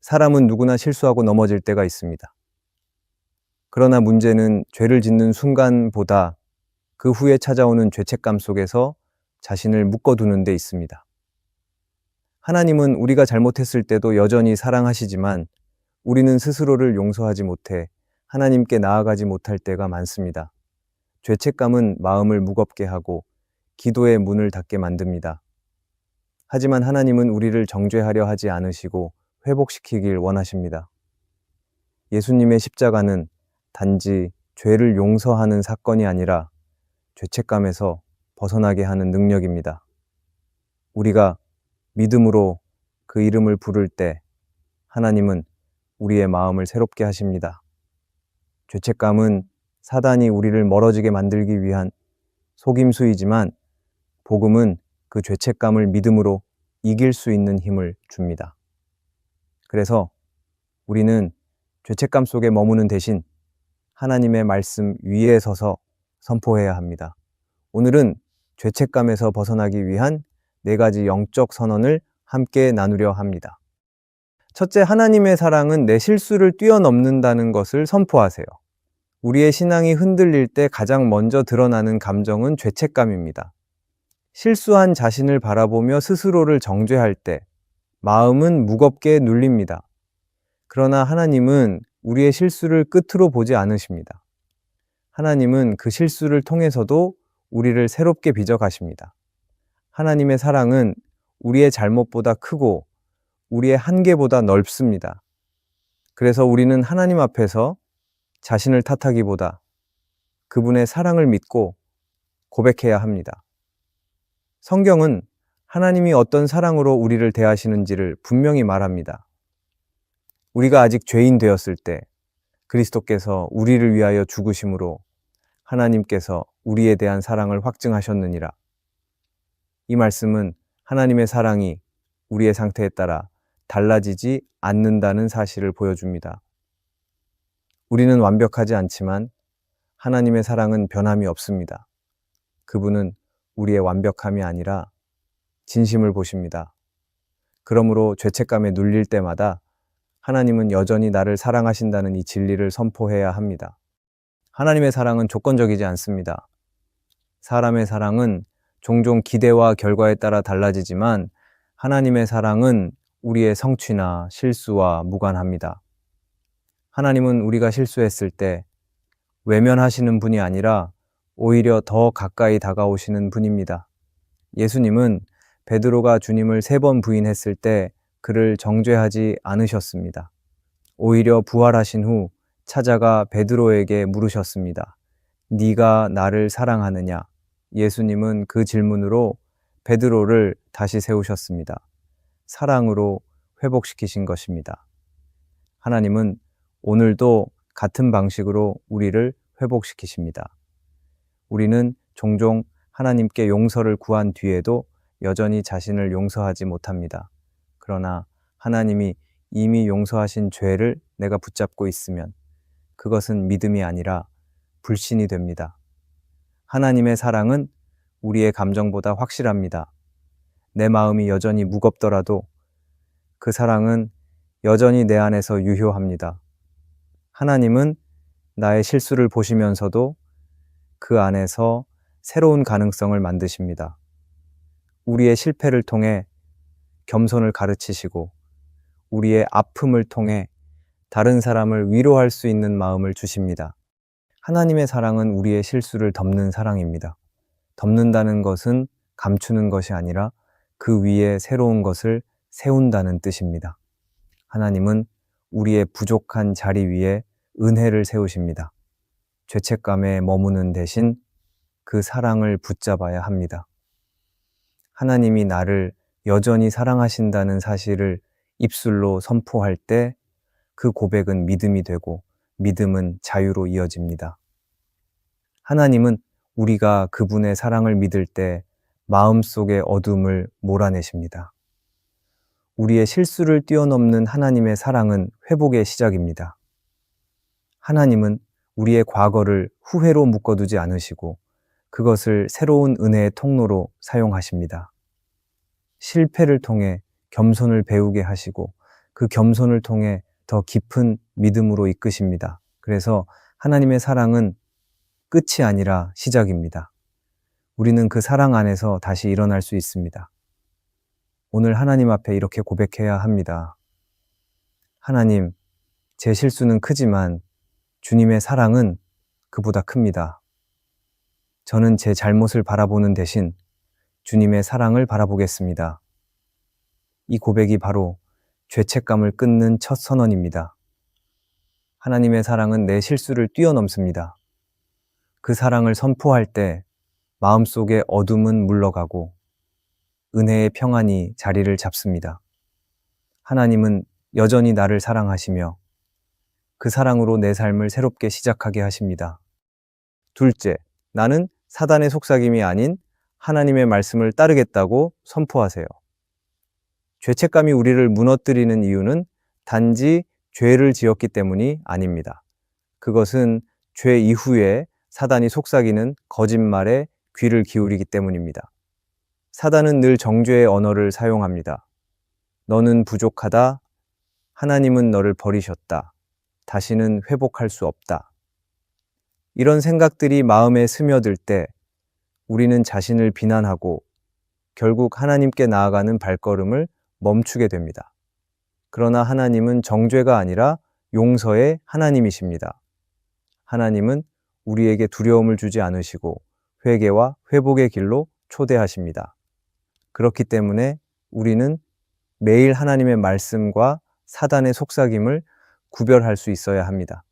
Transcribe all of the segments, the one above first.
사람은 누구나 실수하고 넘어질 때가 있습니다. 그러나 문제는 죄를 짓는 순간보다 그 후에 찾아오는 죄책감 속에서 자신을 묶어두는 데 있습니다. 하나님은 우리가 잘못했을 때도 여전히 사랑하시지만 우리는 스스로를 용서하지 못해 하나님께 나아가지 못할 때가 많습니다. 죄책감은 마음을 무겁게 하고 기도의 문을 닫게 만듭니다. 하지만 하나님은 우리를 정죄하려 하지 않으시고 회복시키길 원하십니다. 예수님의 십자가는 단지 죄를 용서하는 사건이 아니라 죄책감에서 벗어나게 하는 능력입니다. 우리가 믿음으로 그 이름을 부를 때 하나님은 우리의 마음을 새롭게 하십니다. 죄책감은 사단이 우리를 멀어지게 만들기 위한 속임수이지만 복음은 그 죄책감을 믿음으로 이길 수 있는 힘을 줍니다. 그래서 우리는 죄책감 속에 머무는 대신 하나님의 말씀 위에 서서 선포해야 합니다. 오늘은 죄책감에서 벗어나기 위한 4가지 영적 선언을 함께 나누려 합니다. 첫째, 하나님의 사랑은 내 실수를 뛰어넘는다는 것을 선포하세요. 우리의 신앙이 흔들릴 때 가장 먼저 드러나는 감정은 죄책감입니다. 실수한 자신을 바라보며 스스로를 정죄할 때 마음은 무겁게 눌립니다. 그러나 하나님은 우리의 실수를 끝으로 보지 않으십니다. 하나님은 그 실수를 통해서도 우리를 새롭게 빚어가십니다. 하나님의 사랑은 우리의 잘못보다 크고 우리의 한계보다 넓습니다. 그래서 우리는 하나님 앞에서 자신을 탓하기보다 그분의 사랑을 믿고 고백해야 합니다. 성경은 하나님이 어떤 사랑으로 우리를 대하시는지를 분명히 말합니다. 우리가 아직 죄인 되었을 때 그리스도께서 우리를 위하여 죽으심으로 하나님께서 우리에 대한 사랑을 확증하셨느니라. 이 말씀은 하나님의 사랑이 우리의 상태에 따라 달라지지 않는다는 사실을 보여줍니다. 우리는 완벽하지 않지만 하나님의 사랑은 변함이 없습니다. 그분은 우리의 완벽함이 아니라 진심을 보십니다. 그러므로 죄책감에 눌릴 때마다 하나님은 여전히 나를 사랑하신다는 이 진리를 선포해야 합니다. 하나님의 사랑은 조건적이지 않습니다. 사람의 사랑은 종종 기대와 결과에 따라 달라지지만 하나님의 사랑은 우리의 성취나 실수와 무관합니다. 하나님은 우리가 실수했을 때 외면하시는 분이 아니라 오히려 더 가까이 다가오시는 분입니다. 예수님은 베드로가 주님을 3번 부인했을 때 그를 정죄하지 않으셨습니다. 오히려 부활하신 후 찾아가 베드로에게 물으셨습니다. 네가 나를 사랑하느냐? 예수님은 그 질문으로 베드로를 다시 세우셨습니다. 사랑으로 회복시키신 것입니다. 하나님은 오늘도 같은 방식으로 우리를 회복시키십니다. 우리는 종종 하나님께 용서를 구한 뒤에도 여전히 자신을 용서하지 못합니다. 그러나 하나님이 이미 용서하신 죄를 내가 붙잡고 있으면 그것은 믿음이 아니라 불신이 됩니다. 하나님의 사랑은 우리의 감정보다 확실합니다. 내 마음이 여전히 무겁더라도 그 사랑은 여전히 내 안에서 유효합니다. 하나님은 나의 실수를 보시면서도 그 안에서 새로운 가능성을 만드십니다. 우리의 실패를 통해 겸손을 가르치시고 우리의 아픔을 통해 다른 사람을 위로할 수 있는 마음을 주십니다. 하나님의 사랑은 우리의 실수를 덮는 사랑입니다. 덮는다는 것은 감추는 것이 아니라 그 위에 새로운 것을 세운다는 뜻입니다. 하나님은 우리의 부족한 자리 위에 은혜를 세우십니다. 죄책감에 머무는 대신 그 사랑을 붙잡아야 합니다. 하나님이 나를 여전히 사랑하신다는 사실을 입술로 선포할 때 그 고백은 믿음이 되고 믿음은 자유로 이어집니다. 하나님은 우리가 그분의 사랑을 믿을 때 마음속의 어둠을 몰아내십니다. 우리의 실수를 뛰어넘는 하나님의 사랑은 회복의 시작입니다. 하나님은 우리의 과거를 후회로 묶어두지 않으시고 그것을 새로운 은혜의 통로로 사용하십니다. 실패를 통해 겸손을 배우게 하시고 그 겸손을 통해 더 깊은 믿음으로 이끄십니다. 그래서 하나님의 사랑은 끝이 아니라 시작입니다. 우리는 그 사랑 안에서 다시 일어날 수 있습니다. 오늘 하나님 앞에 이렇게 고백해야 합니다. 하나님, 제 실수는 크지만 주님의 사랑은 그보다 큽니다. 저는 제 잘못을 바라보는 대신 주님의 사랑을 바라보겠습니다. 이 고백이 바로 죄책감을 끊는 첫 선언입니다. 하나님의 사랑은 내 실수를 뛰어넘습니다. 그 사랑을 선포할 때 마음속의 어둠은 물러가고 은혜의 평안이 자리를 잡습니다. 하나님은 여전히 나를 사랑하시며 그 사랑으로 내 삶을 새롭게 시작하게 하십니다. 둘째, 나는 사단의 속삭임이 아닌 하나님의 말씀을 따르겠다고 선포하세요. 죄책감이 우리를 무너뜨리는 이유는 단지 죄를 지었기 때문이 아닙니다. 그것은 죄 이후에 사단이 속삭이는 거짓말에 귀를 기울이기 때문입니다. 사단은 늘 정죄의 언어를 사용합니다. 너는 부족하다. 하나님은 너를 버리셨다. 다시는 회복할 수 없다. 이런 생각들이 마음에 스며들 때 우리는 자신을 비난하고 결국 하나님께 나아가는 발걸음을 멈추게 됩니다. 그러나 하나님은 정죄가 아니라 용서의 하나님이십니다. 하나님은 우리에게 두려움을 주지 않으시고 회개와 회복의 길로 초대하십니다. 그렇기 때문에 우리는 매일 하나님의 말씀과 사단의 속삭임을 구별할 수 있어야 합니다.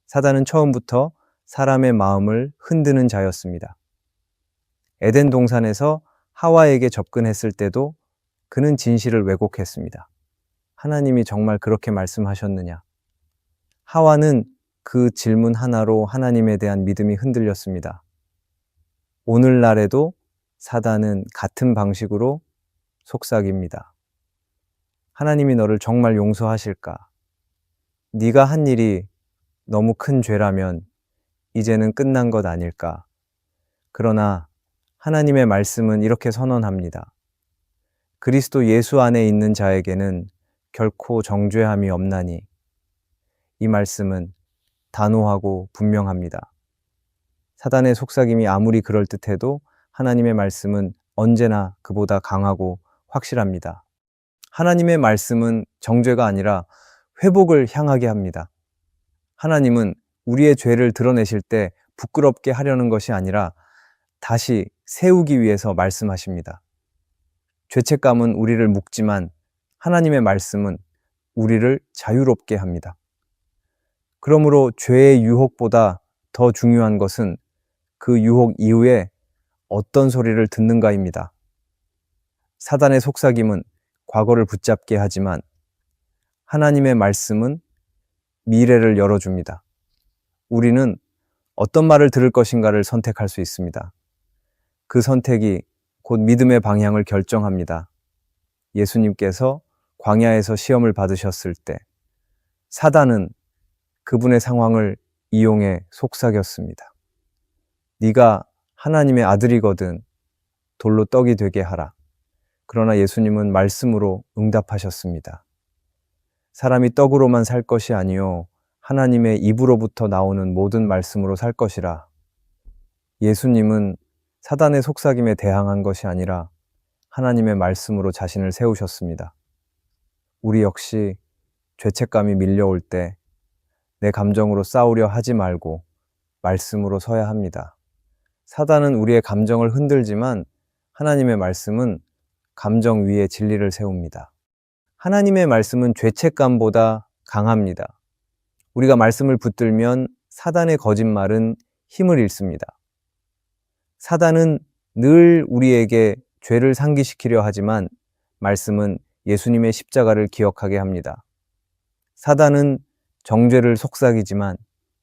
사단은 처음부터 사람의 마음을 흔드는 자였습니다. 에덴 동산에서 하와에게 접근했을 때도 그는 진실을 왜곡했습니다. 하나님이 정말 그렇게 말씀하셨느냐? 하와는 그 질문 하나로 하나님에 대한 믿음이 흔들렸습니다. 오늘날에도 사단은 같은 방식으로 속삭입니다. 하나님이 너를 정말 용서하실까? 네가 한 일이 너무 큰 죄라면 이제는 끝난 것 아닐까? 그러나 하나님의 말씀은 이렇게 선언합니다. 그리스도 예수 안에 있는 자에게는 결코 정죄함이 없나니. 이 말씀은 단호하고 분명합니다. 사단의 속삭임이 아무리 그럴듯해도 하나님의 말씀은 언제나 그보다 강하고 확실합니다. 하나님의 말씀은 정죄가 아니라 회복을 향하게 합니다. 하나님은 우리의 죄를 드러내실 때 부끄럽게 하려는 것이 아니라 다시 세우기 위해서 말씀하십니다. 죄책감은 우리를 묶지만 하나님의 말씀은 우리를 자유롭게 합니다. 그러므로 죄의 유혹보다 더 중요한 것은 그 유혹 이후에 어떤 소리를 듣는가입니다. 사단의 속삭임은 과거를 붙잡게 하지만 하나님의 말씀은 미래를 열어줍니다. 우리는 어떤 말을 들을 것인가를 선택할 수 있습니다. 그 선택이 곧 믿음의 방향을 결정합니다. 예수님께서 광야에서 시험을 받으셨을 때 사단은 그분의 상황을 이용해 속삭였습니다. 네가 하나님의 아들이거든 돌로 떡이 되게 하라. 그러나 예수님은 말씀으로 응답하셨습니다. 사람이 떡으로만 살 것이 아니요 하나님의 입으로부터 나오는 모든 말씀으로 살 것이라. 예수님은 사단의 속삭임에 대항한 것이 아니라 하나님의 말씀으로 자신을 세우셨습니다. 우리 역시 죄책감이 밀려올 때 내 감정으로 싸우려 하지 말고 말씀으로 서야 합니다. 사단은 우리의 감정을 흔들지만 하나님의 말씀은 감정 위에 진리를 세웁니다. 하나님의 말씀은 죄책감보다 강합니다. 우리가 말씀을 붙들면 사단의 거짓말은 힘을 잃습니다. 사단은 늘 우리에게 죄를 상기시키려 하지만 말씀은 예수님의 십자가를 기억하게 합니다. 사단은 정죄를 속삭이지만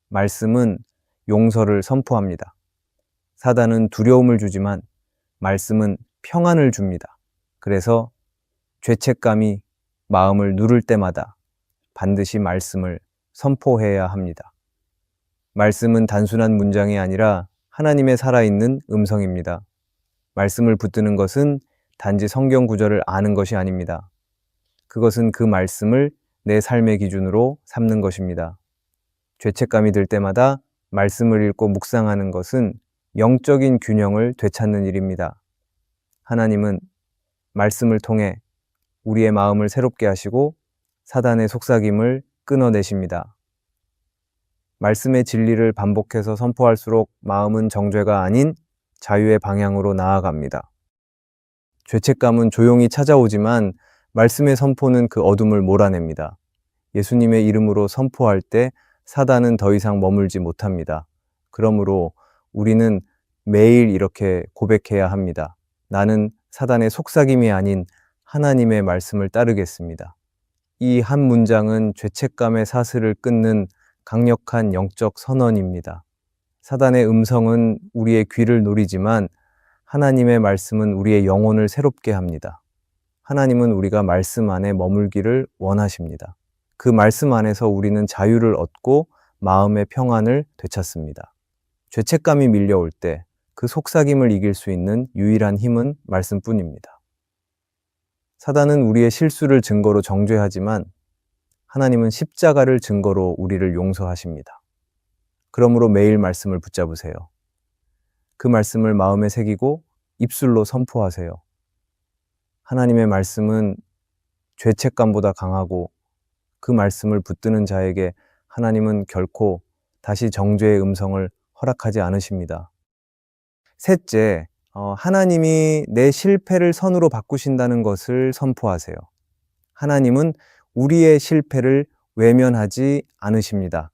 말씀은 용서를 선포합니다. 사단은 두려움을 주지만 말씀은 평안을 줍니다. 그래서 죄책감이 마음을 누를 때마다 반드시 말씀을 선포해야 합니다. 말씀은 단순한 문장이 아니라 하나님의 살아있는 음성입니다. 말씀을 붙드는 것은 단지 성경 구절을 아는 것이 아닙니다. 그것은 그 말씀을 내 삶의 기준으로 삼는 것입니다. 죄책감이 들 때마다 말씀을 읽고 묵상하는 것은 영적인 균형을 되찾는 일입니다. 하나님은 말씀을 통해 우리의 마음을 새롭게 하시고 사단의 속삭임을 끊어내십니다. 말씀의 진리를 반복해서 선포할수록 마음은 정죄가 아닌 자유의 방향으로 나아갑니다. 죄책감은 조용히 찾아오지만 말씀의 선포는 그 어둠을 몰아냅니다. 예수님의 이름으로 선포할 때 사단은 더 이상 머물지 못합니다. 그러므로 우리는 매일 이렇게 고백해야 합니다. 나는 사단의 속삭임이 아닌 하나님의 말씀을 따르겠습니다. 이 한 문장은 죄책감의 사슬을 끊는 강력한 영적 선언입니다. 사단의 음성은 우리의 귀를 노리지만 하나님의 말씀은 우리의 영혼을 새롭게 합니다. 하나님은 우리가 말씀 안에 머물기를 원하십니다. 그 말씀 안에서 우리는 자유를 얻고 마음의 평안을 되찾습니다. 죄책감이 밀려올 때 그 속삭임을 이길 수 있는 유일한 힘은 말씀뿐입니다. 사단은 우리의 실수를 증거로 정죄하지만 하나님은 십자가를 증거로 우리를 용서하십니다. 그러므로 매일 말씀을 붙잡으세요. 그 말씀을 마음에 새기고 입술로 선포하세요. 하나님의 말씀은 죄책감보다 강하고 그 말씀을 붙드는 자에게 하나님은 결코 다시 정죄의 음성을 허락하지 않으십니다. 셋째, 하나님이 내 실패를 선으로 바꾸신다는 것을 선포하세요. 하나님은 우리의 실패를 외면하지 않으십니다.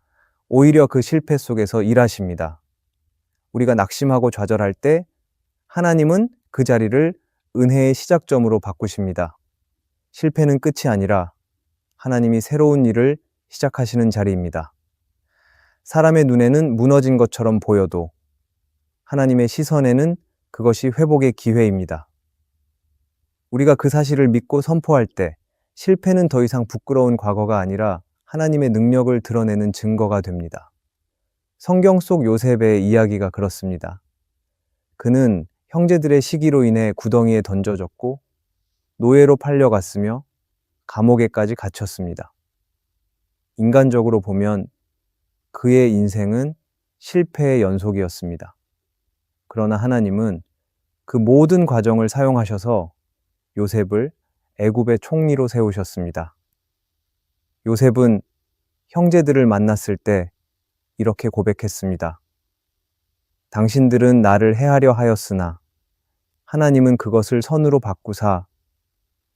오히려 그 실패 속에서 일하십니다. 우리가 낙심하고 좌절할 때 하나님은 그 자리를 은혜의 시작점으로 바꾸십니다. 실패는 끝이 아니라 하나님이 새로운 일을 시작하시는 자리입니다. 사람의 눈에는 무너진 것처럼 보여도 하나님의 시선에는 그것이 회복의 기회입니다. 우리가 그 사실을 믿고 선포할 때 실패는 더 이상 부끄러운 과거가 아니라 하나님의 능력을 드러내는 증거가 됩니다. 성경 속 요셉의 이야기가 그렇습니다. 그는 형제들의 시기로 인해 구덩이에 던져졌고 노예로 팔려갔으며 감옥에까지 갇혔습니다. 인간적으로 보면 그의 인생은 실패의 연속이었습니다. 그러나 하나님은 그 모든 과정을 사용하셔서 요셉을 애굽의 총리로 세우셨습니다. 요셉은 형제들을 만났을 때 이렇게 고백했습니다. 당신들은 나를 해하려 하였으나 하나님은 그것을 선으로 바꾸사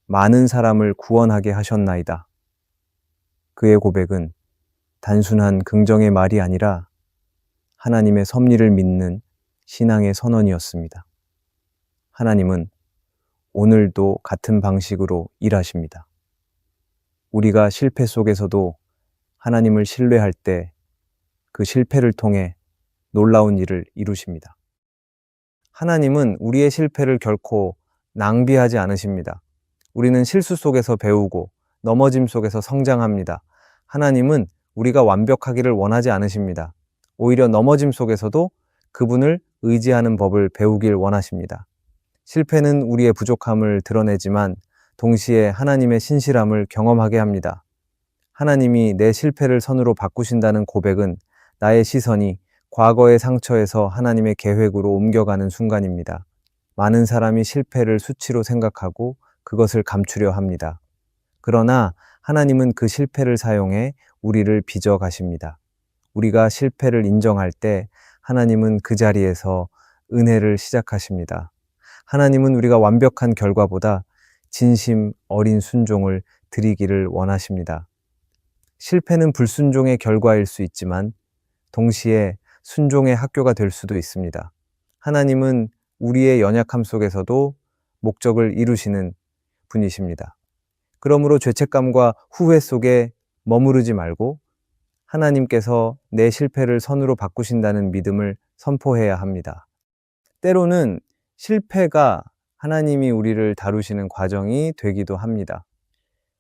많은 사람을 구원하게 하셨나이다. 그의 고백은 단순한 긍정의 말이 아니라 하나님의 섭리를 믿는 신앙의 선언이었습니다. 하나님은 오늘도 같은 방식으로 일하십니다. 우리가 실패 속에서도 하나님을 신뢰할 때 그 실패를 통해 놀라운 일을 이루십니다. 하나님은 우리의 실패를 결코 낭비하지 않으십니다. 우리는 실수 속에서 배우고 넘어짐 속에서 성장합니다. 하나님은 우리가 완벽하기를 원하지 않으십니다. 오히려 넘어짐 속에서도 그분을 의지하는 법을 배우길 원하십니다. 실패는 우리의 부족함을 드러내지만 동시에 하나님의 신실함을 경험하게 합니다. 하나님이 내 실패를 선으로 바꾸신다는 고백은 나의 시선이 과거의 상처에서 하나님의 계획으로 옮겨가는 순간입니다. 많은 사람이 실패를 수치로 생각하고 그것을 감추려 합니다. 그러나 하나님은 그 실패를 사용해 우리를 빚어 가십니다. 우리가 실패를 인정할 때 하나님은 그 자리에서 은혜를 시작하십니다. 하나님은 우리가 완벽한 결과보다 진심 어린 순종을 드리기를 원하십니다. 실패는 불순종의 결과일 수 있지만 동시에 순종의 학교가 될 수도 있습니다. 하나님은 우리의 연약함 속에서도 목적을 이루시는 분이십니다. 그러므로 죄책감과 후회 속에 머무르지 말고 하나님께서 내 실패를 선으로 바꾸신다는 믿음을 선포해야 합니다. 때로는 실패가 하나님이 우리를 다루시는 과정이 되기도 합니다.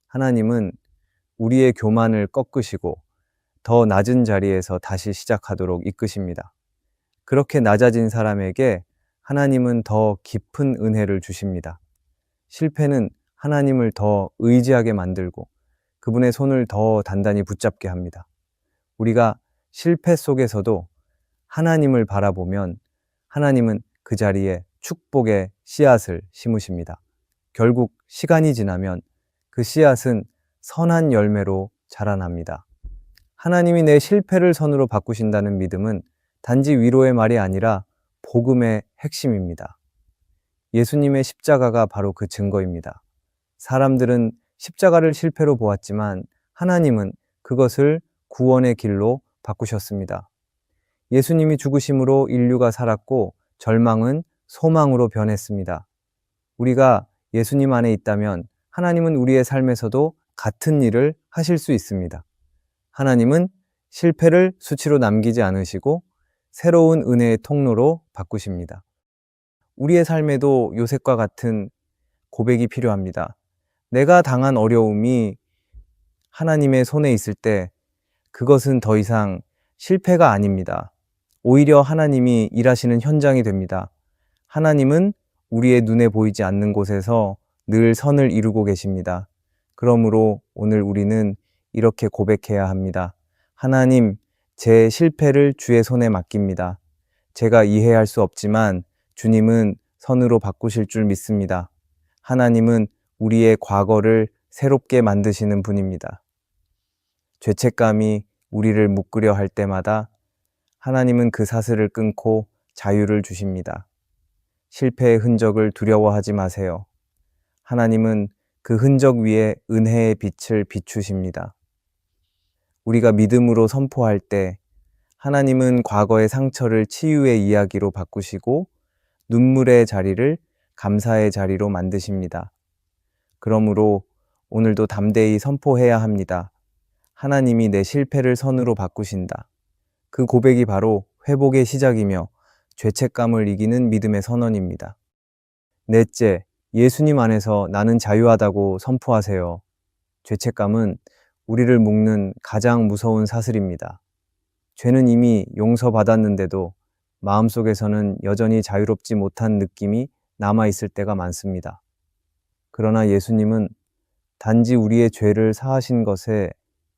하나님은 우리의 교만을 꺾으시고 더 낮은 자리에서 다시 시작하도록 이끄십니다. 그렇게 낮아진 사람에게 하나님은 더 깊은 은혜를 주십니다. 실패는 하나님을 더 의지하게 만들고 그분의 손을 더 단단히 붙잡게 합니다. 우리가 실패 속에서도 하나님을 바라보면 하나님은 그 자리에 축복의 씨앗을 심으십니다. 결국 시간이 지나면 그 씨앗은 선한 열매로 자라납니다. 하나님이 내 실패를 선으로 바꾸신다는 믿음은 단지 위로의 말이 아니라 복음의 핵심입니다. 예수님의 십자가가 바로 그 증거입니다. 사람들은 십자가를 실패로 보았지만 하나님은 그것을 구원의 길로 바꾸셨습니다. 예수님이 죽으심으로 인류가 살았고 절망은 소망으로 변했습니다. 우리가 예수님 안에 있다면 하나님은 우리의 삶에서도 같은 일을 하실 수 있습니다. 하나님은 실패를 수치로 남기지 않으시고 새로운 은혜의 통로로 바꾸십니다. 우리의 삶에도 요셉과 같은 고백이 필요합니다. 내가 당한 어려움이 하나님의 손에 있을 때 그것은 더 이상 실패가 아닙니다. 오히려 하나님이 일하시는 현장이 됩니다. 하나님은 우리의 눈에 보이지 않는 곳에서 늘 선을 이루고 계십니다. 그러므로 오늘 우리는 이렇게 고백해야 합니다. 하나님, 제 실패를 주의 손에 맡깁니다. 제가 이해할 수 없지만 주님은 선으로 바꾸실 줄 믿습니다. 하나님은 우리의 과거를 새롭게 만드시는 분입니다. 죄책감이 우리를 묶으려 할 때마다 하나님은 그 사슬을 끊고 자유를 주십니다. 실패의 흔적을 두려워하지 마세요. 하나님은 그 흔적 위에 은혜의 빛을 비추십니다. 우리가 믿음으로 선포할 때 하나님은 과거의 상처를 치유의 이야기로 바꾸시고 눈물의 자리를 감사의 자리로 만드십니다. 그러므로 오늘도 담대히 선포해야 합니다. 하나님이 내 실패를 선으로 바꾸신다. 그 고백이 바로 회복의 시작이며 죄책감을 이기는 믿음의 선언입니다. 넷째, 예수님 안에서 나는 자유하다고 선포하세요. 죄책감은 우리를 묶는 가장 무서운 사슬입니다. 죄는 이미 용서받았는데도 마음속에서는 여전히 자유롭지 못한 느낌이 남아있을 때가 많습니다. 그러나 예수님은 단지 우리의 죄를 사하신 것에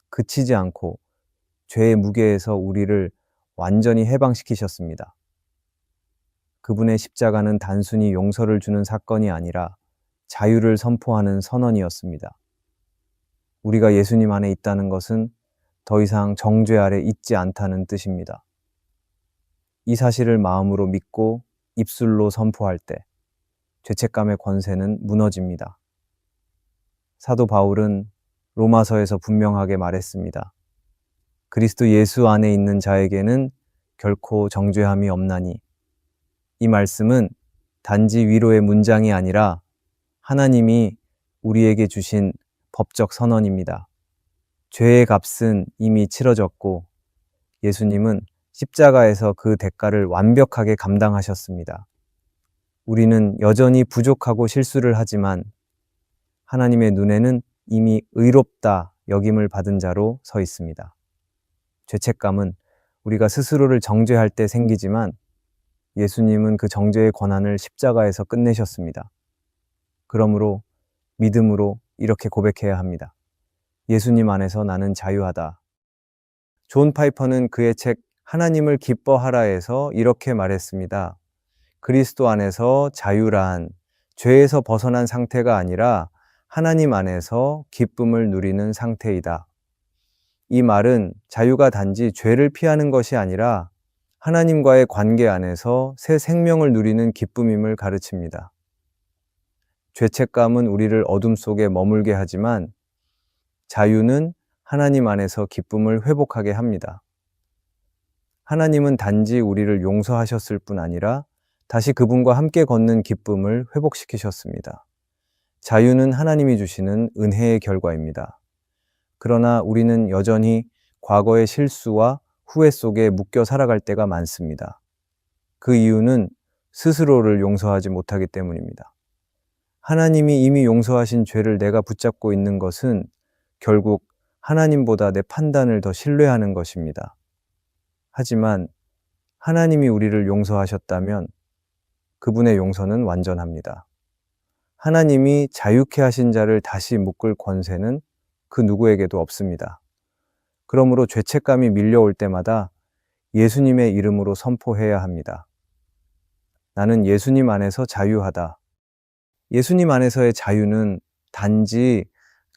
그치지 않고 죄의 무게에서 우리를 완전히 해방시키셨습니다. 그분의 십자가는 단순히 용서를 주는 사건이 아니라 자유를 선포하는 선언이었습니다. 우리가 예수님 안에 있다는 것은 더 이상 정죄 아래 있지 않다는 뜻입니다. 이 사실을 마음으로 믿고 입술로 선포할 때 죄책감의 권세는 무너집니다. 사도 바울은 로마서에서 분명하게 말했습니다. 그리스도 예수 안에 있는 자에게는 결코 정죄함이 없나니. 이 말씀은 단지 위로의 문장이 아니라 하나님이 우리에게 주신 법적 선언입니다. 죄의 값은 이미 치러졌고 예수님은 십자가에서 그 대가를 완벽하게 감당하셨습니다. 우리는 여전히 부족하고 실수를 하지만 하나님의 눈에는 이미 의롭다 여김을 받은 자로 서 있습니다. 죄책감은 우리가 스스로를 정죄할 때 생기지만 예수님은 그 정죄의 권한을 십자가에서 끝내셨습니다. 그러므로 믿음으로 이렇게 고백해야 합니다. 예수님 안에서 나는 자유하다. 존 파이퍼는 그의 책 하나님을 기뻐하라에서 이렇게 말했습니다. 그리스도 안에서 자유란 죄에서 벗어난 상태가 아니라 하나님 안에서 기쁨을 누리는 상태이다. 이 말은 자유가 단지 죄를 피하는 것이 아니라 하나님과의 관계 안에서 새 생명을 누리는 기쁨임을 가르칩니다. 죄책감은 우리를 어둠 속에 머물게 하지만 자유는 하나님 안에서 기쁨을 회복하게 합니다. 하나님은 단지 우리를 용서하셨을 뿐 아니라 다시 그분과 함께 걷는 기쁨을 회복시키셨습니다. 자유는 하나님이 주시는 은혜의 결과입니다. 그러나 우리는 여전히 과거의 실수와 후회 속에 묶여 살아갈 때가 많습니다. 그 이유는 스스로를 용서하지 못하기 때문입니다. 하나님이 이미 용서하신 죄를 내가 붙잡고 있는 것은 결국 하나님보다 내 판단을 더 신뢰하는 것입니다. 하지만 하나님이 우리를 용서하셨다면 그분의 용서는 완전합니다. 하나님이 자유케 하신 자를 다시 묶을 권세는 그 누구에게도 없습니다. 그러므로 죄책감이 밀려올 때마다 예수님의 이름으로 선포해야 합니다. 나는 예수님 안에서 자유하다. 예수님 안에서의 자유는 단지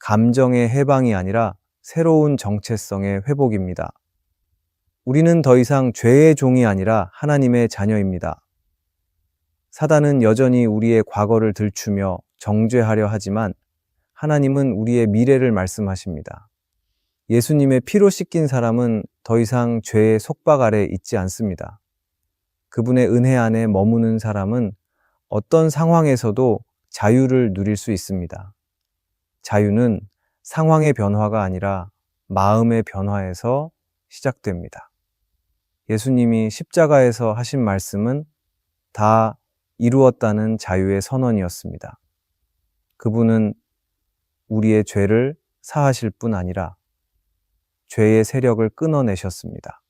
감정의 해방이 아니라 새로운 정체성의 회복입니다. 우리는 더 이상 죄의 종이 아니라 하나님의 자녀입니다. 사단은 여전히 우리의 과거를 들추며 정죄하려 하지만 하나님은 우리의 미래를 말씀하십니다. 예수님의 피로 씻긴 사람은 더 이상 죄의 속박 아래 있지 않습니다. 그분의 은혜 안에 머무는 사람은 어떤 상황에서도 자유를 누릴 수 있습니다. 자유는 상황의 변화가 아니라 마음의 변화에서 시작됩니다. 예수님이 십자가에서 하신 말씀은 다 이루었다는 자유의 선언이었습니다. 그분은 우리의 죄를 사하실 뿐 아니라 죄의 세력을 끊어내셨습니다.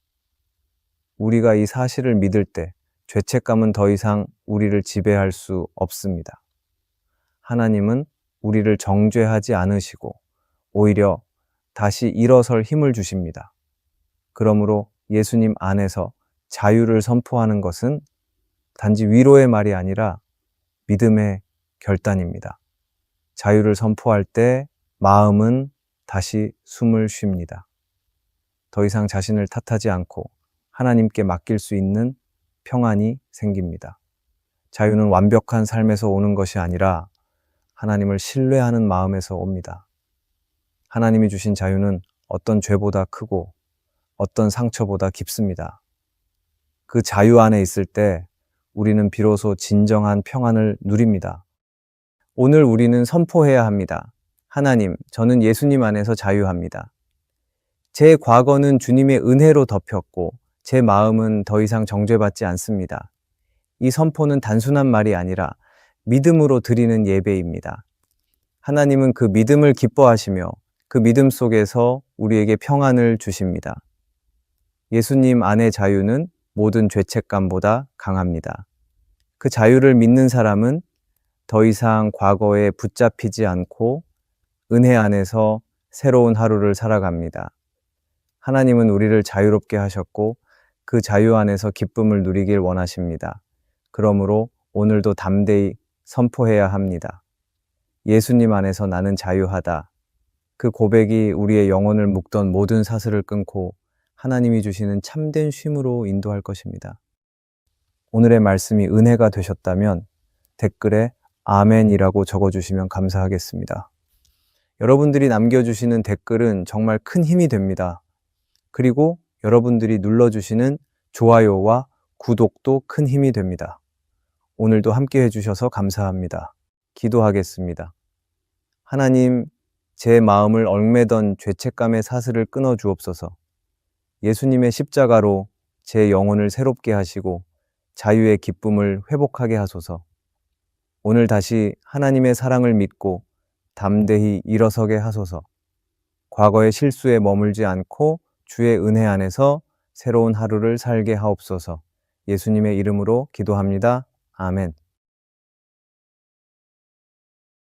우리가 이 사실을 믿을 때 죄책감은 더 이상 우리를 지배할 수 없습니다. 하나님은 우리를 정죄하지 않으시고 오히려 다시 일어설 힘을 주십니다. 그러므로 예수님 안에서 자유를 선포하는 것은 단지 위로의 말이 아니라 믿음의 결단입니다. 자유를 선포할 때 마음은 다시 숨을 쉽니다. 더 이상 자신을 탓하지 않고 하나님께 맡길 수 있는 평안이 생깁니다. 자유는 완벽한 삶에서 오는 것이 아니라 하나님을 신뢰하는 마음에서 옵니다. 하나님이 주신 자유는 어떤 죄보다 크고 어떤 상처보다 깊습니다. 그 자유 안에 있을 때 우리는 비로소 진정한 평안을 누립니다. 오늘 우리는 선포해야 합니다. 하나님, 저는 예수님 안에서 자유합니다. 제 과거는 주님의 은혜로 덮였고 제 마음은 더 이상 정죄받지 않습니다. 이 선포는 단순한 말이 아니라 믿음으로 드리는 예배입니다. 하나님은 그 믿음을 기뻐하시며 그 믿음 속에서 우리에게 평안을 주십니다. 예수님 안의 자유는 모든 죄책감보다 강합니다. 그 자유를 믿는 사람은 더 이상 과거에 붙잡히지 않고 은혜 안에서 새로운 하루를 살아갑니다. 하나님은 우리를 자유롭게 하셨고 그 자유 안에서 기쁨을 누리길 원하십니다. 그러므로 오늘도 담대히 선포해야 합니다. 예수님 안에서 나는 자유하다. 그 고백이 우리의 영혼을 묶던 모든 사슬을 끊고 하나님이 주시는 참된 쉼으로 인도할 것입니다. 오늘의 말씀이 은혜가 되셨다면 댓글에 아멘이라고 적어주시면 감사하겠습니다. 여러분들이 남겨주시는 댓글은 정말 큰 힘이 됩니다. 그리고 여러분들이 눌러주시는 좋아요와 구독도 큰 힘이 됩니다. 오늘도 함께 해주셔서 감사합니다. 기도하겠습니다. 하나님, 제 마음을 얽매던 죄책감의 사슬을 끊어 주옵소서. 예수님의 십자가로 제 영혼을 새롭게 하시고 자유의 기쁨을 회복하게 하소서. 오늘 다시 하나님의 사랑을 믿고 담대히 일어서게 하소서. 과거의 실수에 머물지 않고 주의 은혜 안에서 새로운 하루를 살게 하옵소서. 예수님의 이름으로 기도합니다. 아멘.